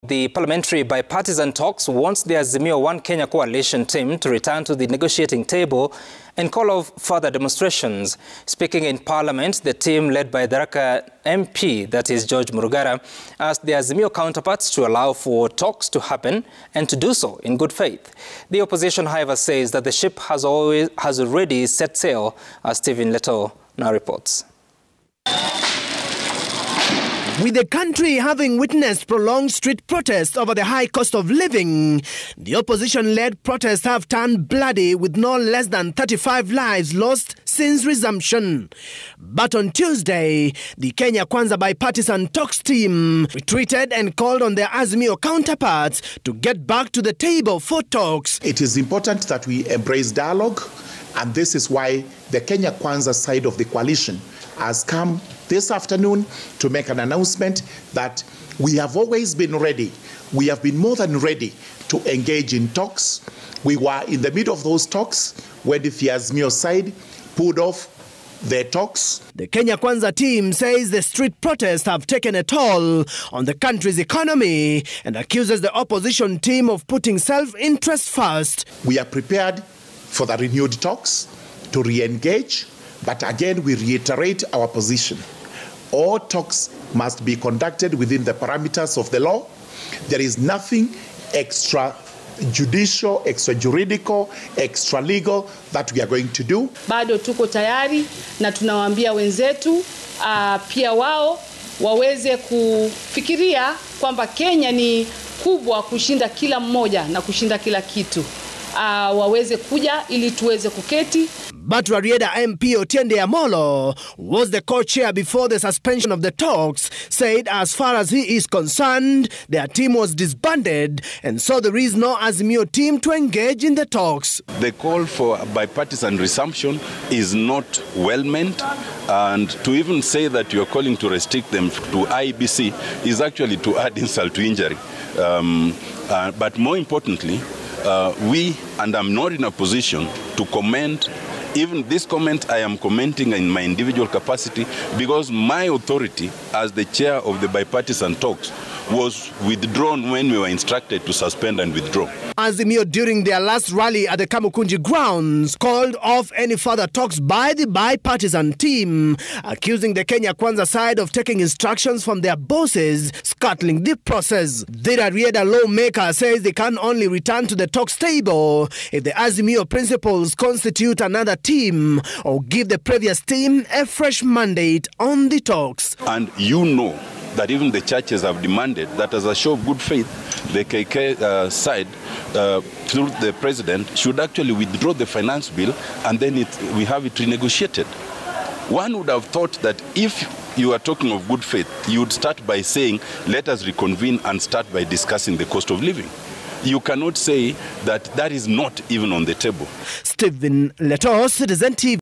The parliamentary bipartisan talks wants the Azimio One Kenya coalition team to return to the negotiating table and call off further demonstrations. Speaking in parliament, the team led by Tharaka MP, that is George Murugara, asked the Azimio counterparts to allow for talks to happen and to do so in good faith. The opposition, however, says that the ship has already set sail, as Stephen Leto now reports. With the country having witnessed prolonged street protests over the high cost of living, the opposition-led protests have turned bloody with no less than 35 lives lost since resumption. But on Tuesday, the Kenya Kwanza bipartisan talks team retreated and called on their Azimio counterparts to get back to the table for talks. It is important that we embrace dialogue, and this is why the Kenya Kwanza side of the coalition has come this afternoon to make an announcement that we have always been ready. We have been more than ready to engage in talks. We were in the middle of those talks when the Azimio side pulled off their talks. The Kenya Kwanza team says the street protests have taken a toll on the country's economy and accuses the opposition team of putting self-interest first. We are prepared for the renewed talks to re-engage, but again we reiterate our position. All talks must be conducted within the parameters of the law. There is nothing extrajudicial, extrajuridical, extra-legal that we are going to do. Bado tuko tayari na tunawaambia wenzetu pia wao waweze kufikiria kwamba Kenya ni kubwa kushinda kila mmoja na kushinda kila kitu. Waweze kuja ili tuweze kuketi. But Rarieda MP Otiende Amolo was the co-chair before the suspension of the talks, said as far as he is concerned, their team was disbanded and so there is no Azimio team to engage in the talks. The call for a bipartisan resumption is not well meant, and to even say that you are calling to restrict them to IEBC is actually to add insult to injury. But more importantly, and I'm not in a position to comment. Even this comment, I am commenting in my individual capacity because my authority as the chair of the bipartisan talks was withdrawn when we were instructed to suspend and withdraw. Azimio, during their last rally at the Kamukunji grounds, called off any further talks by the bipartisan team, accusing the Kenya Kwanza side of taking instructions from their bosses, scuttling the process. The Rarieda lawmaker says they can only return to the talks table if the Azimio principals constitute another team or give the previous team a fresh mandate on the talks. And you know that even the churches have demanded that as a show of good faith, the KK side, through the president, should actually withdraw the finance bill and then we have it renegotiated. One would have thought that if you are talking of good faith, you would start by saying, let us reconvene and start by discussing the cost of living. You cannot say that that is not even on the table. Stephen Leto, Citizen TV.